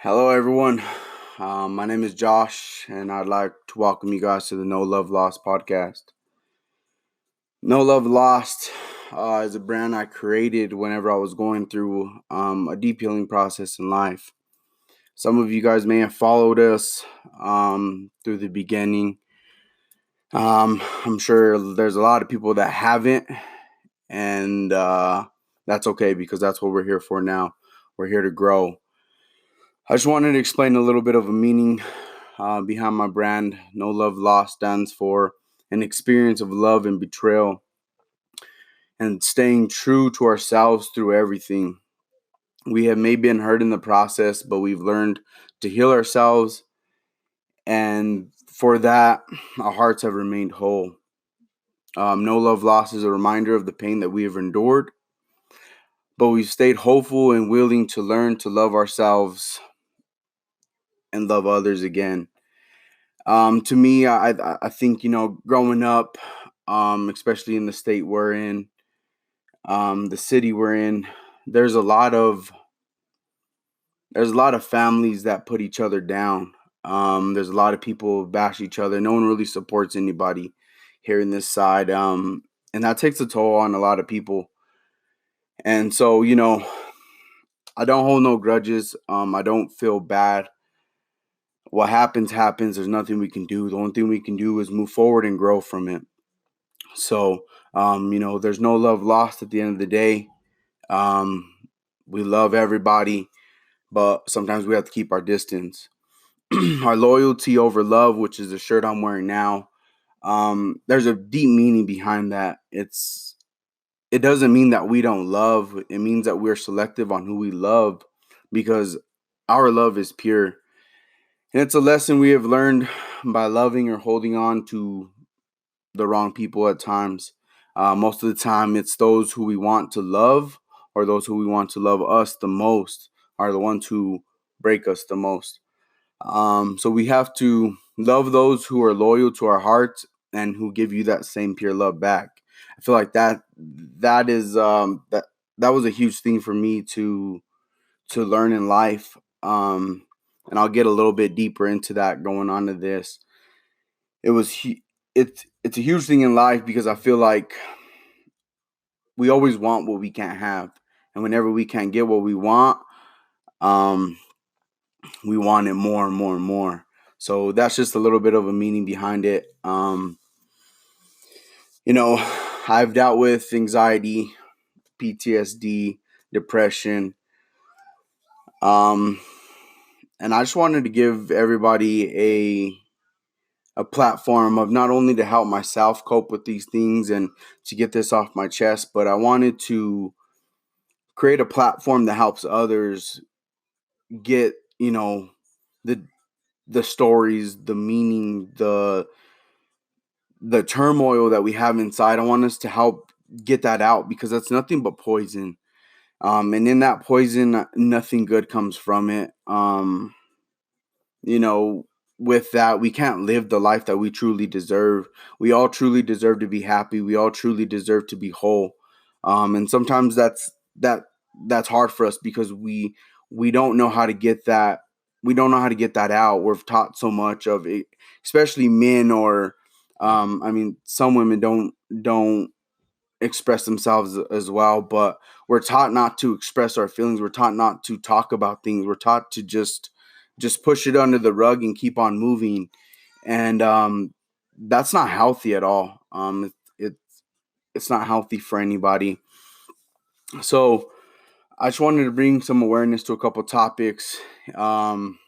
Hello, everyone. My name is Josh, and I'd like to welcome you guys to the No Love Lost podcast. No Love Lost is a brand I created whenever I was going through a deep healing process in life. Some of you guys may have followed us through the beginning. I'm sure there's a lot of people that haven't, and that's okay because that's what we're here for now. We're here to grow. I just wanted to explain a little bit of a meaning behind my brand. No Love Lost stands for an experience of love and betrayal and staying true to ourselves through everything. We have maybe been hurt in the process, but we've learned to heal ourselves, and for that, our hearts have remained whole. No Love Lost is a reminder of the pain that we have endured, but we've stayed hopeful and willing to learn to love ourselves and love others again. To me, I think growing up, especially in the state we're in, the city we're in, there's a lot of families that put each other down. There's a lot of people who bash each other. No one really supports anybody here in this side, and that takes a toll on a lot of people. And so, I don't hold no grudges. I don't feel bad. What happens happens. There's nothing we can do. The only thing we can do is move forward and grow from it. So, there's no love lost at the end of the day. Um, we love everybody, but sometimes we have to keep our distance. Our loyalty over love, which is the shirt I'm wearing now. There's a deep meaning behind that. It doesn't mean that we don't love. It means that we're selective on who we love because our love is pure. And it's a lesson we have learned by loving or holding on to the wrong people at times. Most of the time, it's those who we want to love or those who we want to love us the most are the ones who break us the most. So we have to love those who are loyal to our hearts and who give you that same pure love back. I feel like that was a huge thing for me to learn in life. And I'll get a little bit deeper into that going on to this. It was it's a huge thing in life because I feel like we always want what we can't have, and whenever we can't get what we want, um, we want it more and more and more. So that's just a little bit of a meaning behind it. You know, I've dealt with anxiety, PTSD, depression, um, and I just wanted to give everybody a platform of not only to help myself cope with these things and to get this off my chest, but I wanted to create a platform that helps others get, the stories, the meaning, the turmoil that we have inside. I want us to help get that out because that's nothing but poison. And in that poison, nothing good comes from it. You know, with that, we can't live the life that we truly deserve. We all truly deserve to be happy. We all truly deserve to be whole. And sometimes that's hard for us because we don't know how to get that. We don't know how to get that out. We're taught so much of it, especially men or, I mean, some women don't express themselves as well, but we're taught not to express our feelings. We're taught not to talk about things. We're taught to just push it under the rug and keep on moving, and that's not healthy at all. It's not healthy for anybody. So I just wanted to bring some awareness to a couple topics um,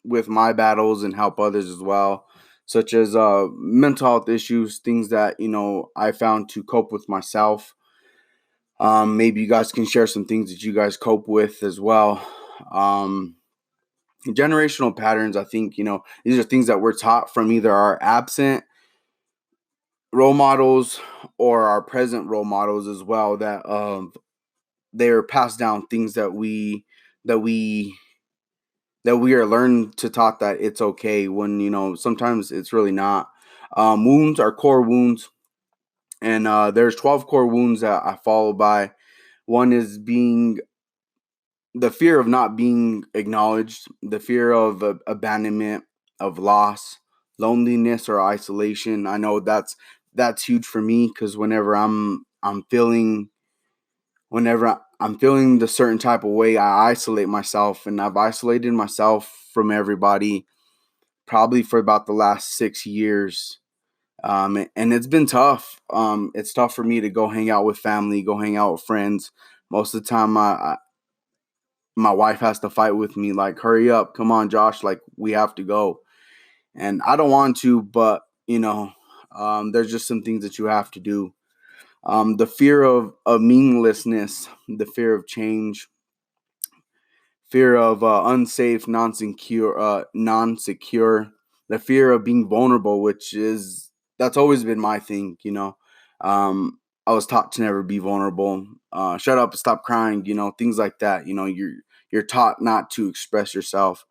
with my battles and help others as well, such as mental health issues, things that I found to cope with myself. Maybe you guys can share some things that you guys cope with as well. Generational patterns, I think, these are things that we're taught from either our absent role models or our present role models as well, that they're passed down things that we that we are learned to taught that it's okay when sometimes it's really not. Wounds are core wounds, and there's 12 core wounds that I follow by. One is being the fear of not being acknowledged, the fear of abandonment, of loss, loneliness, or isolation. I know that's huge for me because whenever I'm feeling the certain type of way, I isolate myself, and I've isolated myself from everybody probably for about the last 6 years. And it's been tough. It's tough for me to go hang out with family, go hang out with friends. Most of the time, my wife has to fight with me, like, hurry up, come on, Josh, like, we have to go. And I don't want to, but, there's just some things that you have to do. The fear of meaninglessness, the fear of change, fear of unsafe, non-secure, the fear of being vulnerable, that's always been my thing. I was taught to never be vulnerable. Shut up, stop crying. Things like that. You're taught not to express yourself.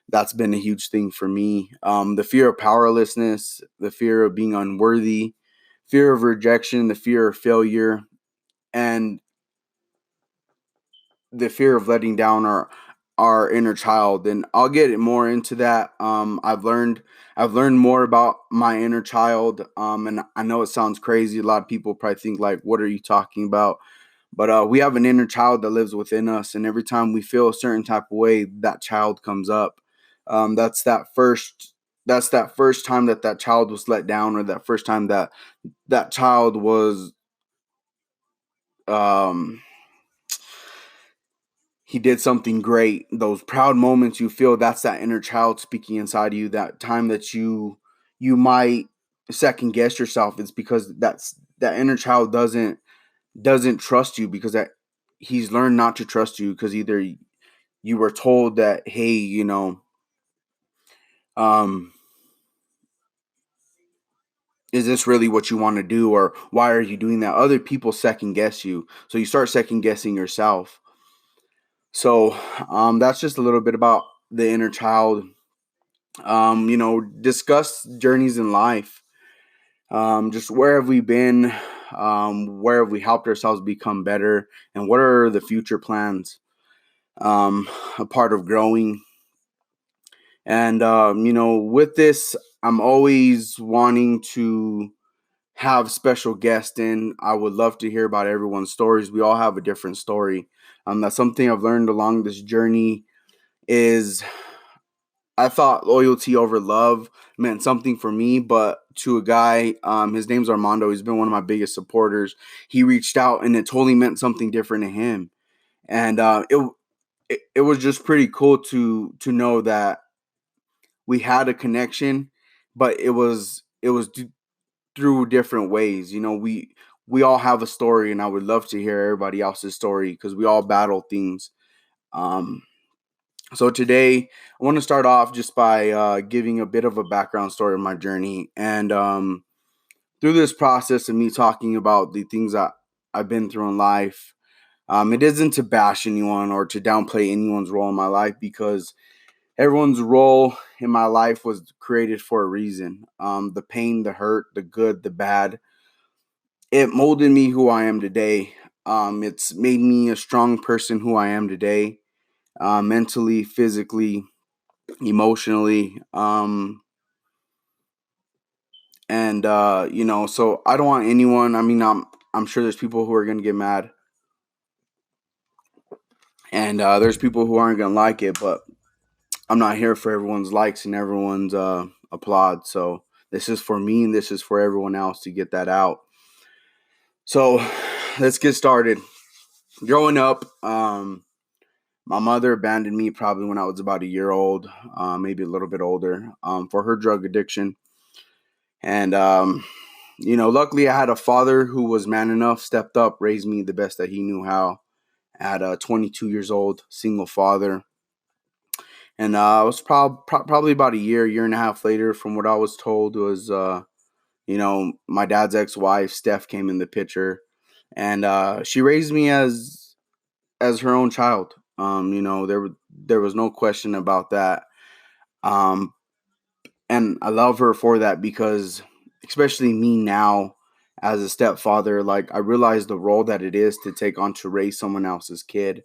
That's been a huge thing for me. The fear of powerlessness, the fear of being unworthy, fear of rejection, the fear of failure, and the fear of letting down our inner child. And I'll get more into that. I've learned more about my inner child. And I know it sounds crazy. A lot of people probably think, like, what are you talking about? But we have an inner child that lives within us, and every time we feel a certain type of way, that child comes up. That's that first time that child was let down, or that first time that child was um he did something great. Those proud moments you feel, that's that inner child speaking inside of you. That time that you might second guess yourself, it's because that inner child doesn't trust you, because that he's learned not to trust you, because either you were told that, hey, um is this really what you want to do, or why are you doing that? Other people second guess you, so you start second guessing yourself. So that's just a little bit about the inner child. Discuss journeys in life. Just where have we been? Where have we helped ourselves become better? And what are the future plans? A part of growing. And, with this, I'm always wanting to have special guests in. I would love to hear about everyone's stories. We all have a different story. That's something I've learned along this journey is I thought loyalty over love meant something for me, but to a guy, his name's Armando. He's been one of my biggest supporters. He reached out, and it totally meant something different to him, and it was just pretty cool to know that we had a connection, but it was through different ways. We all have a story, and I would love to hear everybody else's story because we all battle things. Um, So today, I want to start off just by giving a bit of a background story of my journey, and through this process of me talking about the things that I've been through in life. It isn't to bash anyone or to downplay anyone's role in my life, because everyone's role in my life was created for a reason. The pain, the hurt, the good, the bad, it molded me who I am today. It's made me a strong person who I am today, mentally, physically, emotionally, and so I don't want anyone, I mean, I'm sure there's people who are going to get mad, and there's people who aren't going to like it, but I'm not here for everyone's likes and everyone's applaud. So this is for me, and this is for everyone else to get that out. So let's get started. Growing up, my mother abandoned me probably when I was about a year old, maybe a little bit older, for her drug addiction. And, luckily I had a father who was man enough, stepped up, raised me the best that he knew how at 22 years old, single father. And I was probably about a year and a half later, from what I was told, was, my dad's ex-wife, Steph, came in the picture. And she raised me as her own child. There was no question about that. Um, and I love her for that, because especially me now as a stepfather, like, I realize the role that it is to take on to raise someone else's kid.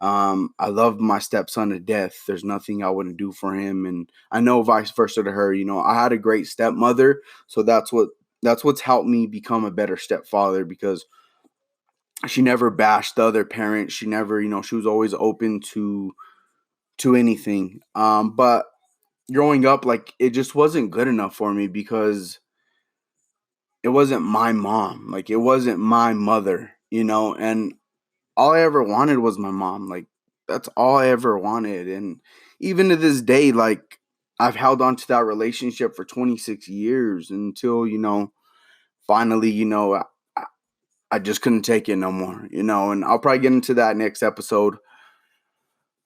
I love my stepson to death. There's nothing I wouldn't do for him, and I know vice versa to her. I had a great stepmother, so that's what's helped me become a better stepfather, because she never bashed the other parent. She never, she was always open to anything. But growing up, like, it just wasn't good enough for me, because it wasn't my mom. Like, it wasn't my mother, and all I ever wanted was my mom. Like, that's all I ever wanted. And even to this day, like, I've held on to that relationship for 26 years until, finally, I, I just couldn't take it no more, and I'll probably get into that next episode.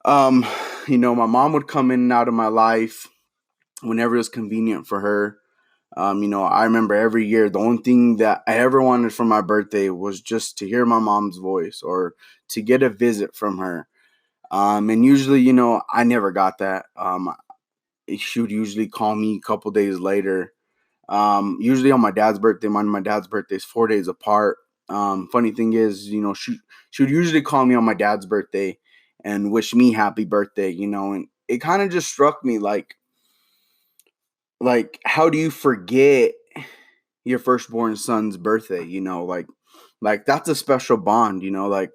Um, my mom would come in and out of my life whenever it was convenient for her. I remember every year, the only thing that I ever wanted for my birthday was just to hear my mom's voice, or to get a visit from her. And usually, I never got that. She would usually call me a couple days later. Usually on my dad's birthday. My dad's birthday is 4 days apart. Funny thing is, she would usually call me on my dad's birthday and wish me happy birthday, and it kind of just struck me like, how do you forget your firstborn son's birthday? Like that's a special bond, like,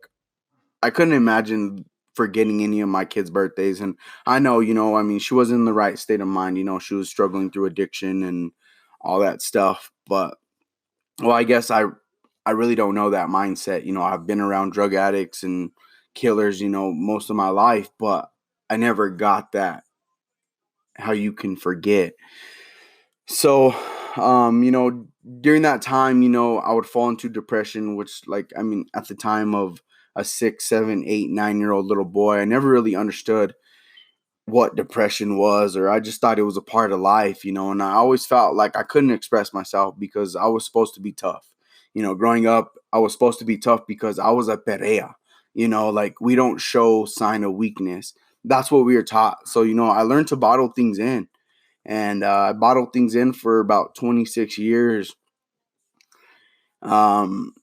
I couldn't imagine forgetting any of my kids' birthdays. And I know, I mean, she was in the right state of mind. She was struggling through addiction and all that stuff. But, well, I guess I really don't know that mindset. I've been around drug addicts and killers, most of my life, but I never got that, how you can forget. So, during that time, I would fall into depression, which, like, I mean, at the time of a 6, 7, 8, 9 year old little boy, I never really understood what depression was, or I just thought it was a part of life, and I always felt like I couldn't express myself because I was supposed to be tough. Growing up, I was supposed to be tough because I was a perea, like, we don't show sign of weakness. That's what we were taught. So, I learned to bottle things in, and I bottled things in for about 26 years. Um,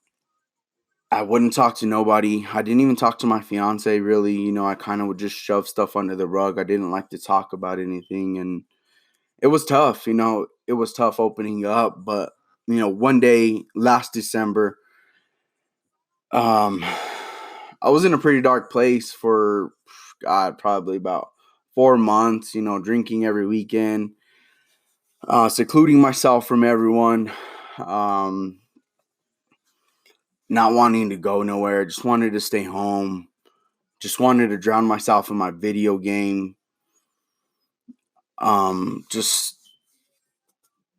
I wouldn't talk to nobody. I didn't even talk to my fiance, really. I kind of would just shove stuff under the rug. I didn't like to talk about anything, and it was tough. It was tough opening up. But one day last December, um, I was in a pretty dark place for, God, probably about 4 months. Drinking every weekend, secluding myself from everyone, um, not wanting to go nowhere, just wanted to stay home, just wanted to drown myself in my video game. Just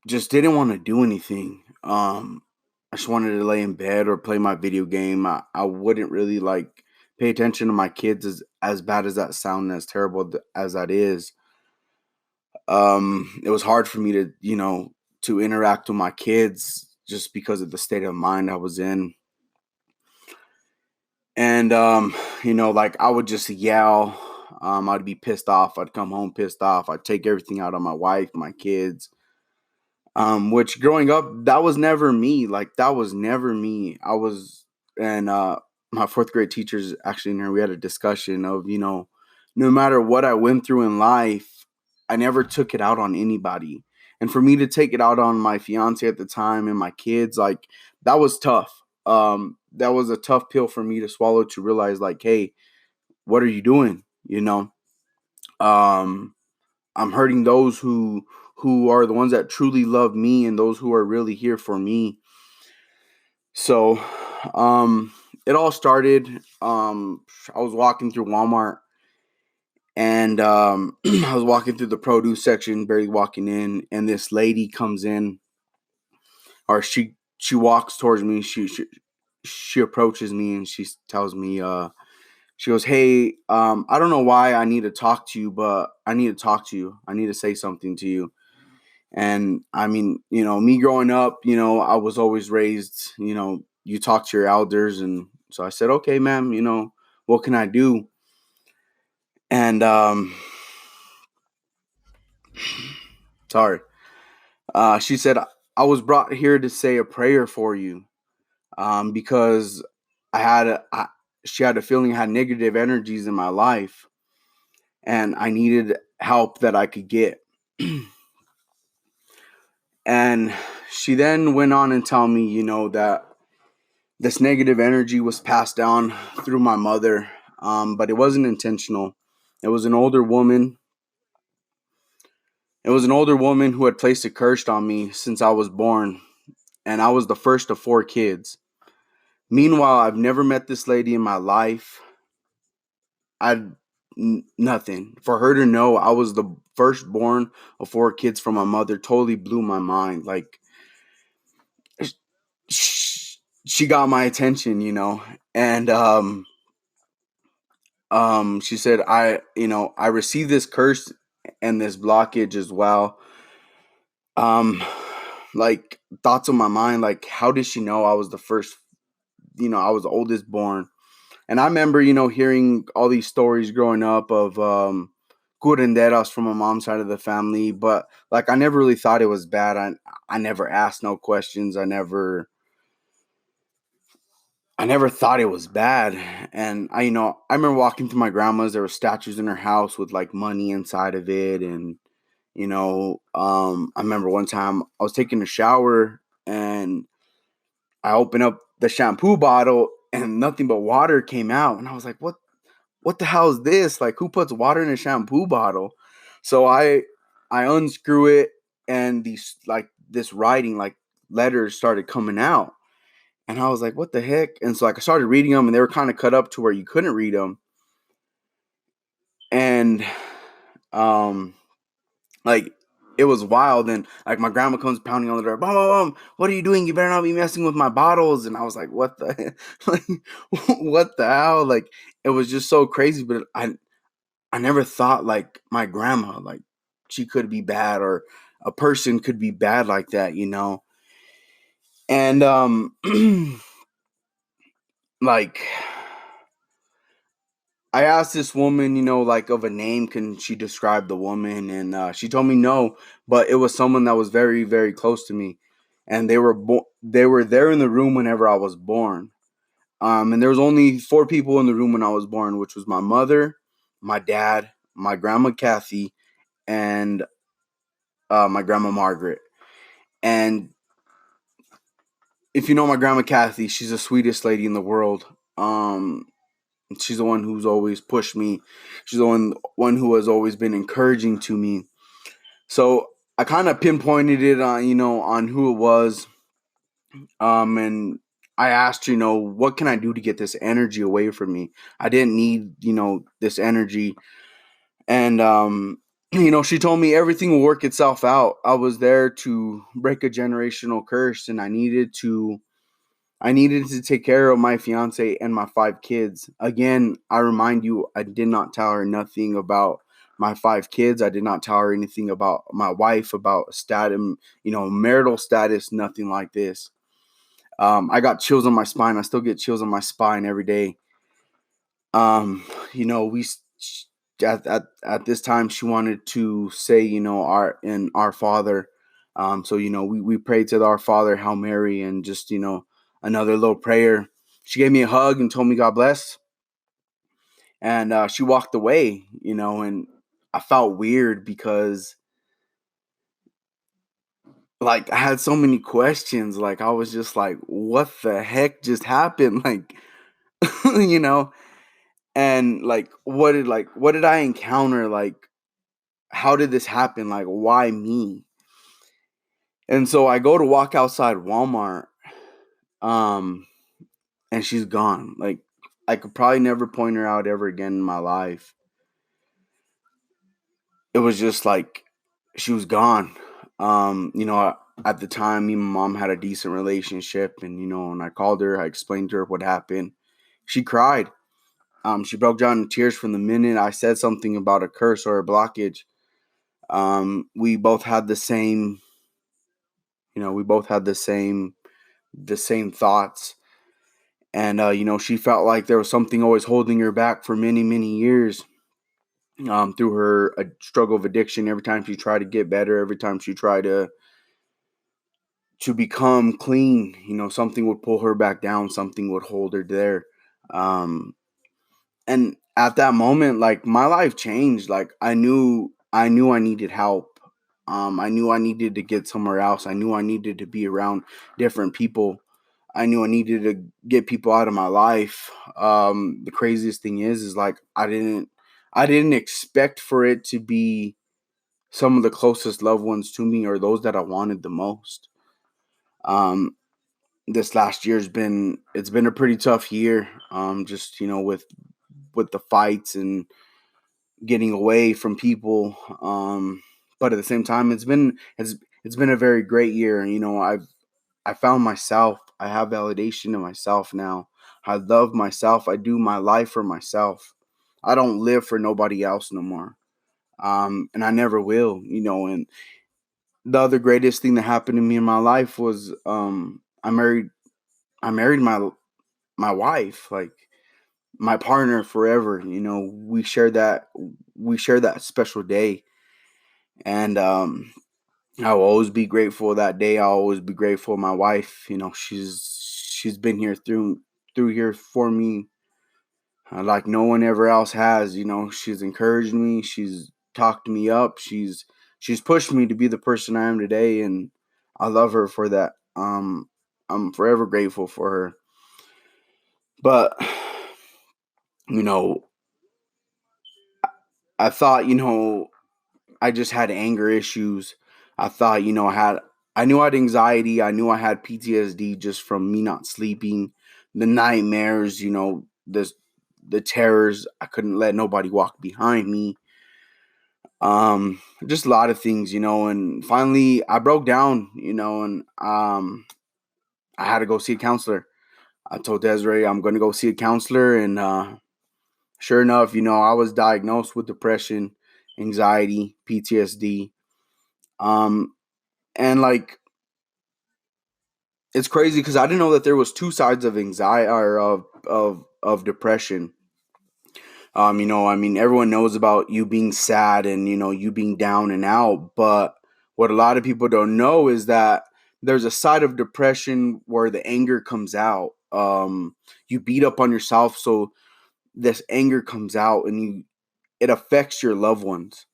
didn't want to do anything. I just wanted to lay in bed or play my video game. I wouldn't really like pay attention to my kids, as bad as that sound, as terrible as that is. It was hard for me to interact with my kids just because of the state of mind I was in. And like, I would just yell. I'd be pissed off. I'd come home pissed off. I'd take everything out on my wife, my kids. Which, growing up, that was never me. Like, that was never me. And my fourth grade teachers actually in here, we had a discussion of, no matter what I went through in life, I never took it out on anybody. And for me to take it out on my fiance at the time and my kids, like, that was tough. That was a tough pill for me to swallow, to realize, like, hey, what are you doing? Um, I'm hurting those who are the ones that truly love me, and those who are really here for me. So, it all started. I was walking through Walmart, and I was walking through the produce section, barely walking in, and this lady comes in, or she walks towards me. She approaches me, and she tells me, she goes, "Hey, I don't know why I need to talk to you, but I need to talk to you. I need to say something to you." And I mean, me growing up, I was always raised, you talk to your elders. And so I said, "Okay, ma'am, what can I do?" And sorry. She said, "I was brought here to say a prayer for you, because I had a, I, she had a feeling I had negative energies in my life, and I needed help that I could get. And she then went on and tell me, that this negative energy was passed down through my mother, but it wasn't intentional. It was an older woman. It was an older woman who had placed a curse on me since I was born, and I was the first of 4 kids. Meanwhile, I've never met this lady in my life. I nothing. For her to know I was the firstborn of 4 kids from my mother totally blew my mind. Like, she got my attention, and she said, I received this curse and this blockage as well. Like, thoughts on my mind, like, how did she know I was the first? I was the oldest born. And I remember, hearing all these stories growing up of curanderas from my mom's side of the family, but like, I never really thought it was bad. I never asked no questions. I never thought it was bad. And I remember walking to my grandma's. There were statues in her house with like money inside of it, and I remember one time I was taking a shower and I opened up the shampoo bottle and nothing but water came out, and I was like, what the hell is this? Like, who puts water in a shampoo bottle? So I unscrew it, and these, like, this writing, like, letters started coming out. And I was like, what the heck? And so, like, I started reading them, and they were kind of cut up to where you couldn't read them. And like, it was wild. And like, my grandma comes pounding on the door, "Mom, mom, mom, what are you doing? You better not be messing with my bottles." And I was like, what the like, what the hell? Like, it was just so crazy. But I never thought, like, my grandma, like, she could be bad, or a person could be bad like that. And like, I asked this woman, like, of a name, can she describe the woman? And she told me no, but it was someone that was very, very close to me, and they were there in the room whenever I was born. And there was only 4 people in the room when I was born, which was my mother, my dad, my grandma Kathy, and my grandma Margaret. And if you know my grandma Kathy, she's the sweetest lady in the world. She's the one who's always pushed me. She's the one who has always been encouraging to me. So I kind of pinpointed it on who it was. And I asked her, what can I do to get this energy away from me? I didn't need, this energy. And she told me everything will work itself out. I was there to break a generational curse, and I needed to take care of my fiance and my 5 kids. Again, I remind you, I did not tell her nothing about my 5 kids. I did not tell her anything about my wife, about status, marital status, nothing like this. I got chills on my spine. I still get chills on my spine every day. We at this time, she wanted to say, our Father. So we prayed to our Father, Hail Mary, and just another little prayer. She gave me a hug and told me God bless, and she walked away. And I felt weird because, like, I had so many questions. Like, I was just like, what the heck just happened? Like, you know, and like, what did I encounter? Like, how did this happen? Like, why me? And so I go to walk outside Walmart, um, and she's gone. Like, I could probably never point her out ever again in my life. It was just like, she was gone. At the time, me and my mom had a decent relationship, and when I called her, I explained to her what happened. She cried. She broke down in tears from the minute I said something about a curse or a blockage. We both had the same, the same thoughts. And she felt like there was something always holding her back for many, many years. Through her struggle of addiction, every time she tried to get better, every time she tried to become clean, something would pull her back down, something would hold her there. Um, and at that moment, like, my life changed. Like, I knew I needed help. I knew I needed to get somewhere else. I knew I needed to be around different people. I knew I needed to get people out of my life. The craziest thing is like, I didn't expect for it to be some of the closest loved ones to me, or those that I wanted the most. Um, this last it's been a pretty tough year. Just, with the fights and getting away from people. But at the same time, it's been a very great year. I found myself. I have validation in myself now. I love myself. I do my life for myself. I don't live for nobody else no more. And I never will. And the other greatest thing that happened to me in my life was, I married my wife, like my partner forever. We shared that special day, and I will always be grateful that day. I'll always be grateful. My wife, she's been here through here for me, like no one ever else has. She's encouraged me. She's talked me up. She's pushed me to be the person I am today, and I love her for that. I'm forever grateful for her. But you know, I thought, I just had anger issues. I thought, I knew I had anxiety. I knew I had PTSD just from me not sleeping, the nightmares, the terrors. I couldn't let nobody walk behind me. Just a lot of things, and finally I broke down, and I had to go see a counselor. I told Desiree I'm going to go see a counselor, and sure enough, I was diagnosed with depression, anxiety, PTSD. Um, and like, it's crazy because I didn't know that there was two sides of anxiety, or of depression. I mean, everyone knows about you being sad and you being down and out, but what a lot of people don't know is that there's a side of depression where the anger comes out. You beat up on yourself, so this anger comes out, and it affects your loved ones.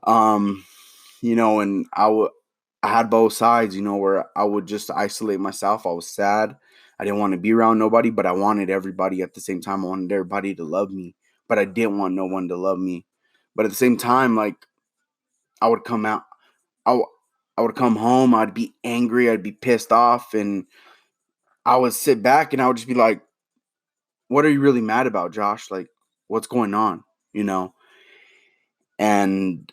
Um, and I had both sides, where I would just isolate myself. I was sad. I didn't want to be around nobody, but I wanted everybody at the same time. I wanted everybody to love me, but I didn't want no one to love me. But at the same time, like, I would come out, I, w- I would come home, I'd be angry, I'd be pissed off, and I would sit back and I would just be like, what are you really mad about, Josh? Like, what's going on? You know? And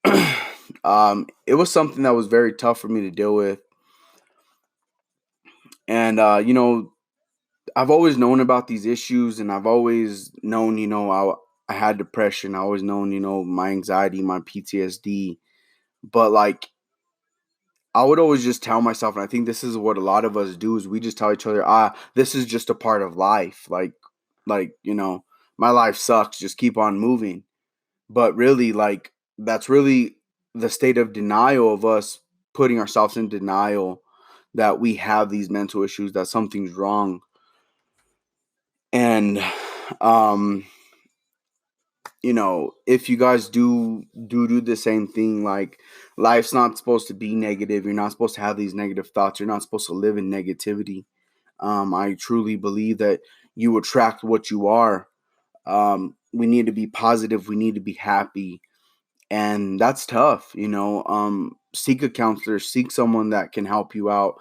it was something that was very tough for me to deal with. And I've always known about these issues, and I've always known, I had depression. I always known, my anxiety, my PTSD. But like, I would always just tell myself, and I think this is what a lot of us do, is we just tell each other, this is just a part of life. Like, my life sucks. Just keep on moving. But really, like, that's really the state of denial of us putting ourselves in denial that we have these mental issues, that something's wrong. And um if you guys do the same thing, like, life's not supposed to be negative. You're not supposed to have these negative thoughts. You're not supposed to live in negativity. I truly believe that you attract what you are. We need to be positive. We need to be happy. And that's tough. Seek a counselor, seek someone that can help you out.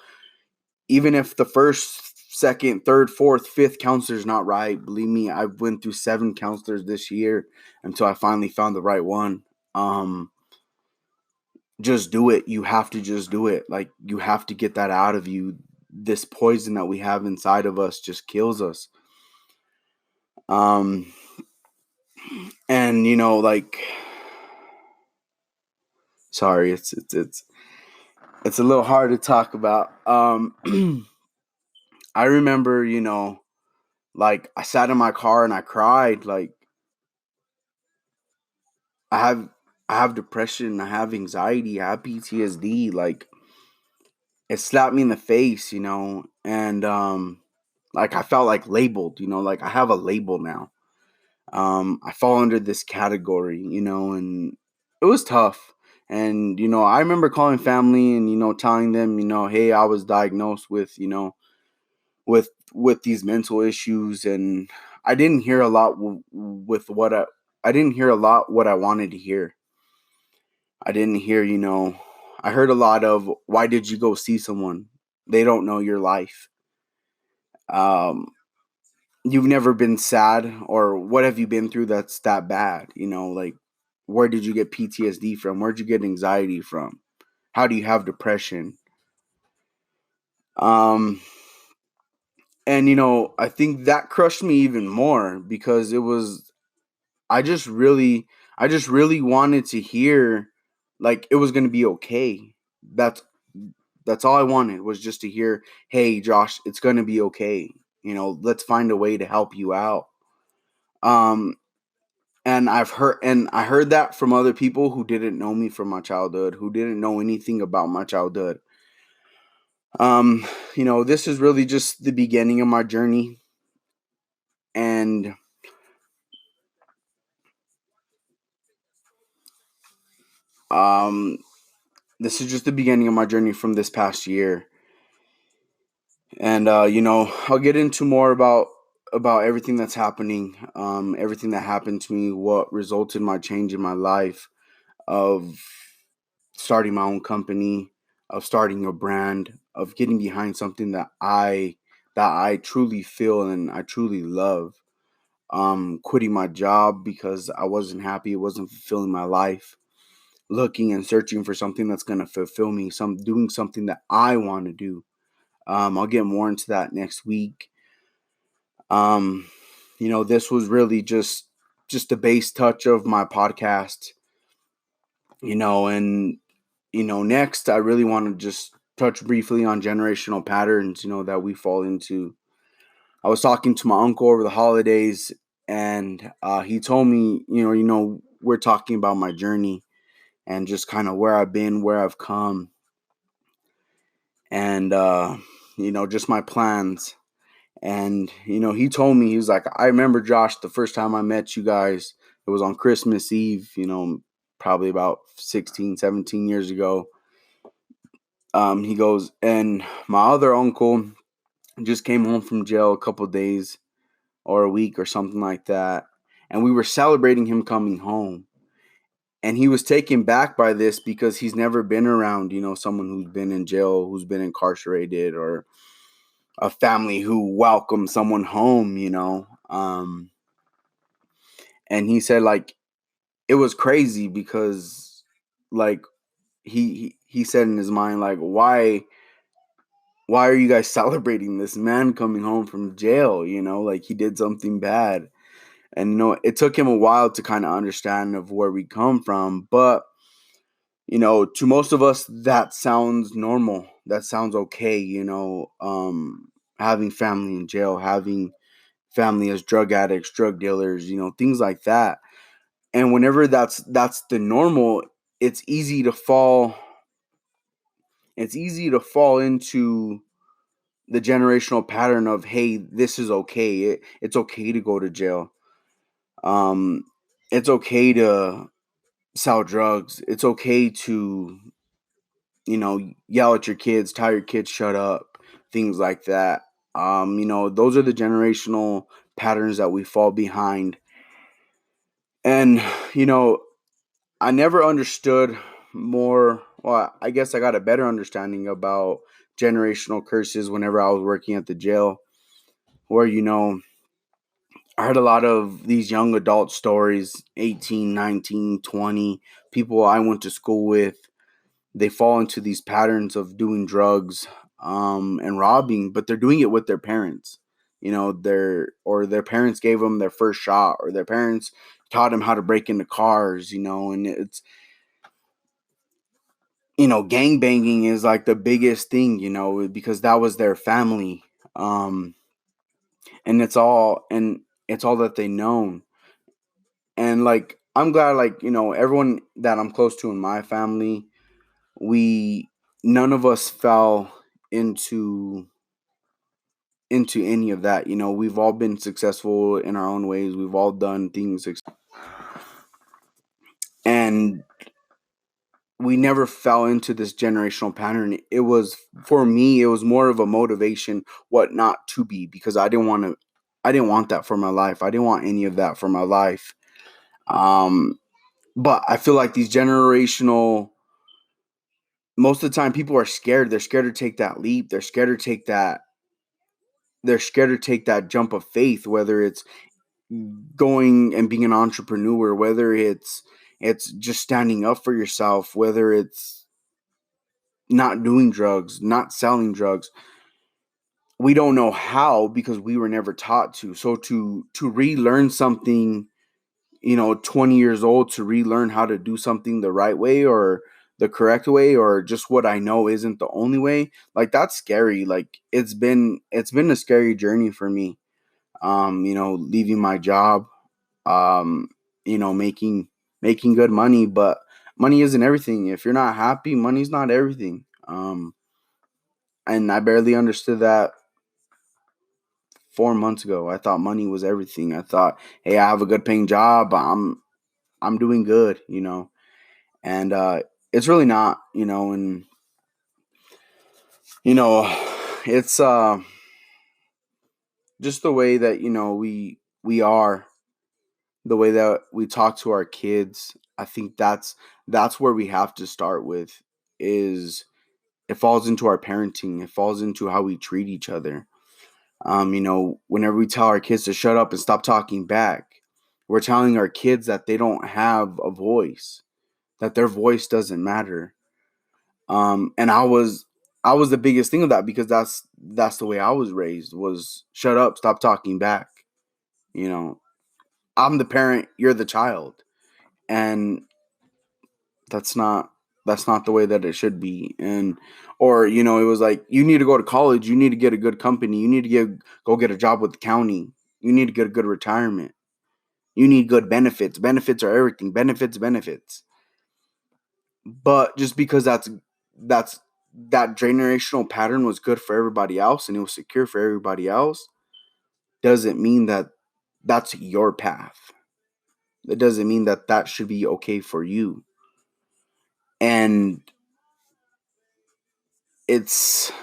Even if the first, second, third, fourth, fifth counselor is not right, believe me, I went through 7 counselors this year until I finally found the right one. Um, just do it. You have to just do it. Like, you have to get that out of you. This poison that we have inside of us just kills us. Um, and like, sorry, it's a little hard to talk about. I remember, like, I sat in my car and I cried. Like, I have I have depression, I have anxiety, I have PTSD. Like, it slapped me in the face, and like I felt like labeled, like I have a label now. I fall under this category, and it was tough. And I remember calling family and telling them, hey, I was diagnosed with, with these mental issues, and I didn't hear a lot with what I didn't hear a lot what I wanted to hear. I didn't hear, I heard a lot of, why did you go see someone? They don't know your life. Um, you've never been sad, or what have you been through that's that bad? Like, where did you get PTSD from? Where'd you get anxiety from? How do you have depression? Um, and I think that crushed me even more, because it was, I just really wanted to hear, like, it was going to be okay. That's that's all I wanted, was just to hear, hey Josh, it's going to be okay. Let's find a way to help you out. Um and I heard that from other people who didn't know me from my childhood, who didn't know anything about my childhood. Um this is really just the beginning of my journey, and um this is just the beginning of my journey from this past year. And I'll get into more about everything that's happening, everything that happened to me, what resulted in my change in my life, of starting my own company, of starting a brand, of getting behind something that I truly feel and I truly love. Quitting my job because I wasn't happy, it wasn't fulfilling my life. Looking and searching for something that's gonna fulfill me, doing something that I want to do. I'll get more into that next week. Um, this was really just the base touch of my podcast. And next I really want to just touch briefly on generational patterns, that we fall into. I was talking to my uncle over the holidays, and he told me, we're talking about my journey and just kind of where I've been, where I've come, and just my plans. And he told me, he was like, I remember, Josh, the first time I met you guys, it was on Christmas Eve, probably about 16, 17 years ago. He goes, and my other uncle just came home from jail a couple days or a week or something like that, and we were celebrating him coming home. And he was taken back by this because he's never been around, someone who's been in jail, who's been incarcerated, or a family who welcomed someone home. And he said, like, it was crazy because, like, he said in his mind, like, why are you guys celebrating this man coming home from jail? Like, he did something bad. And it took him a while to kind of understand of where we come from, but to most of us that sounds normal, that sounds okay. Having family in jail, having family as drug addicts, drug dealers, things like that. And whenever that's the normal, it's easy to fall into the generational pattern of, hey, this is okay. It's okay to go to jail. Um it's okay to sell drugs. It's okay to yell at your kids, tell your kids shut up, things like that. Those are the generational patterns that we fall behind. And I never understood more. Well, I guess I got a better understanding about generational curses whenever I was working at the jail, where I heard a lot of these young adult stories, 18, 19, 20 people I went to school with. They fall into these patterns of doing drugs, and robbing, but they're doing it with their parents. Their parents gave them their first shot, or their parents taught them how to break into cars. And it's gang banging is like the biggest thing, because that was their family. Um, and it's all that they known. And, like, I'm glad, like, everyone that I'm close to in my family, we none of us fell into into any of that. You know, we've all been successful in our own ways. We've all done things, and we never fell into this generational pattern. It was, for me, it was more of a motivation what not to be, because I didn't want that for my life. I didn't want any of that for my life. Um, but I feel like these generational, most of the time people are scared. They're scared to take that leap. They're scared to take that jump of faith, whether it's going and being an entrepreneur, whether it's just standing up for yourself, whether it's not doing drugs, not selling drugs. We don't know how, because we were never taught to. So to relearn something, 20 years old, to relearn how to do something the right way or the correct way, or just what I know isn't the only way, like, that's scary. Like, it's been a scary journey for me. Leaving my job, um, making good money, but money isn't everything. If you're not happy, money's not everything. And I barely understood that 4 months ago. I thought money was everything. I thought, hey, I have a good paying job. I'm doing good, and it's really not, and you know, it's just the way that we are, the way that we talk to our kids. I think that's where we have to start with. Is It falls into our parenting. It falls into how we treat each other. Whenever we tell our kids to shut up and stop talking back, we're telling our kids that they don't have a voice, that their voice doesn't matter. And I was the biggest thing of that, because that's the way I was raised, was shut up, stop talking back. You know, I'm the parent, you're the child. And that's not the way that it should be. And or it was like, you need to go to college, you need to get a good company, you need to go get a job with the county, you need to get a good retirement, you need good benefits are everything, benefits. But just because that's that generational pattern was good for everybody else and it was secure for everybody else, doesn't mean that that's your path. It doesn't mean that that should be okay for you. And it's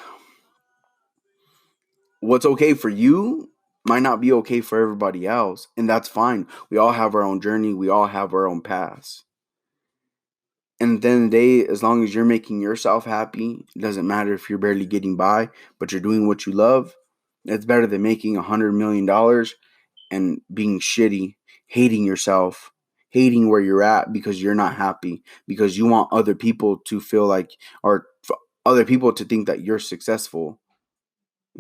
what's okay for you might not be okay for everybody else, and that's fine. We all have our own journey, we all have our own paths. And at the end of the day, as long as you're making yourself happy, it doesn't matter if you're barely getting by, but you're doing what you love. It's better than making $100 million and being shitty, hating yourself, hating where you're at because you're not happy, because you want other people to feel like, or other people to think that you're successful.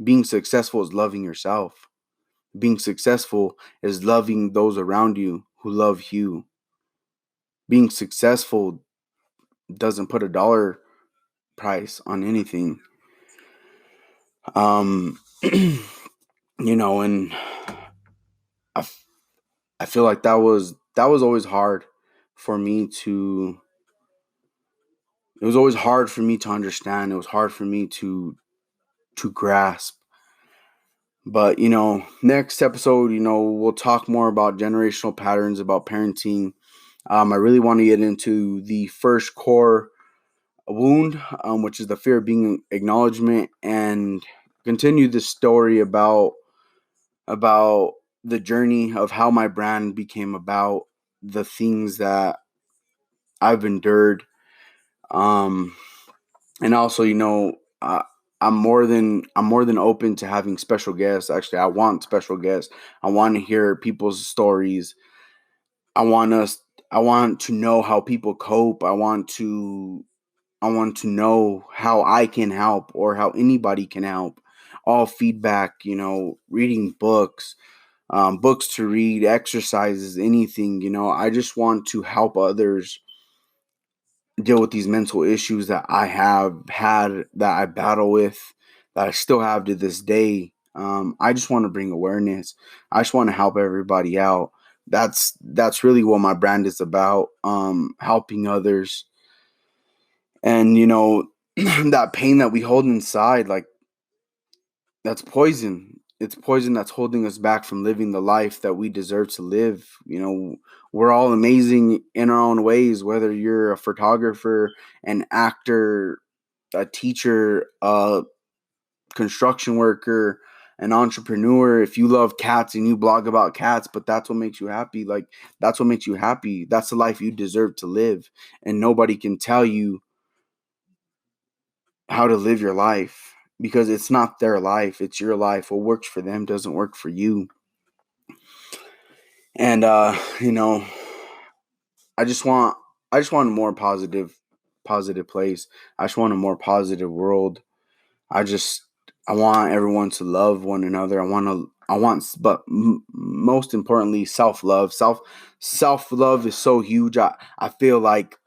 Being successful is loving yourself. Being successful is loving those around you who love you. Being successful doesn't put a dollar price on anything. Um, and I, I feel like that was always hard for me to. It was always hard for me to understand. It was hard for me to grasp. But next episode, we'll talk more about generational patterns, about parenting. I really want to get into the first core wound, which is the fear of being acknowledgement, and continue this story about the journey of how my brand became about, the things that I've endured. Um, and also, I'm more than open to having special guests. Actually, I want special guests. I want to hear people's stories. I want us. I want to know how people cope. I want to know how I can help, or how anybody can help. All feedback, reading books, books to read, exercises, anything. I just want to help others deal with these mental issues that I have had, that I battle with, that I still have to this day. I just want to bring awareness. I just want to help everybody out. That's really what my brand is about. Helping others. And that pain that we hold inside, like, that's poison. it's poison that's holding us back from living the life that we deserve to live. We're all amazing in our own ways, whether you're a photographer, an actor, a teacher, a construction worker, an entrepreneur. If you love cats and you blog about cats, but that's what makes you happy, like that's what makes you happy. That's the life you deserve to live. And nobody can tell you how to live your life because it's not their life, it's your life. What works for them doesn't work for you. And I just want a more positive place. I just want a more positive world. I just I want everyone to love one another. But most importantly, self love. Self love is so huge. I feel like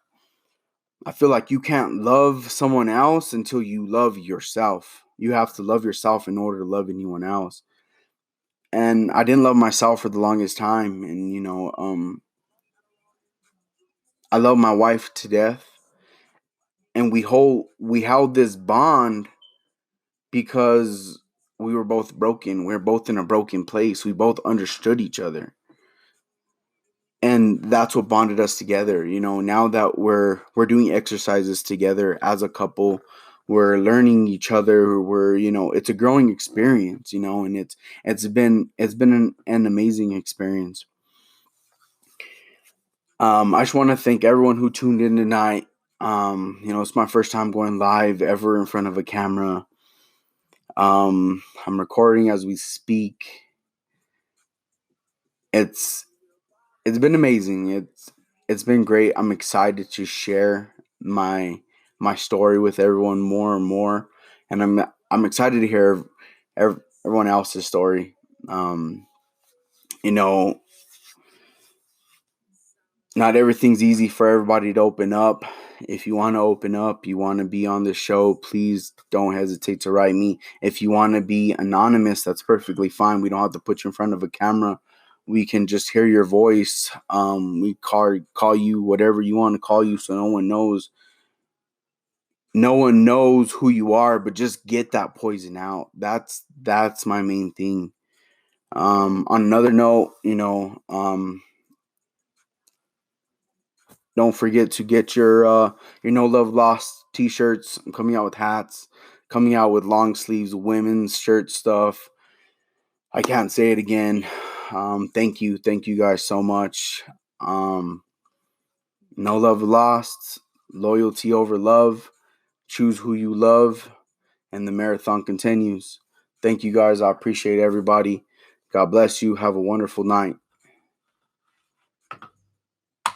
you can't love someone else until you love yourself. You have to love yourself in order to love anyone else. And I didn't love myself for the longest time, and I love my wife to death, and we held this bond because we were both broken. We were both in a broken place. We both understood each other. And that's what bonded us together. Now that we're doing exercises together as a couple, we're learning each other. It's a growing experience, and it's been an amazing experience. I just want to thank everyone who tuned in tonight. It's my first time going live ever in front of a camera. I'm recording as we speak. It's it's been amazing. It's been great. I'm excited to share my story with everyone more and more, and I'm excited to hear everyone else's story. Um, you know, Not everything's easy for everybody to open up. If you want to open up, you want to be on the show, please don't hesitate to write me. If you want to be anonymous, that's perfectly fine. We don't have to put you in front of a camera. We can just hear your voice. We call you whatever you want to call you, so no one knows. No one knows who you are, but just get that poison out. That's my main thing. On another note, don't forget to get your No Love Lost t-shirts. I'm coming out with hats, coming out with long sleeves women's shirt stuff. I can't say it again. Thank you guys so much. Um, no Love Lost, loyalty over love. Choose who you love, and the marathon continues. Thank you guys. I appreciate everybody. God bless you. Have a wonderful night.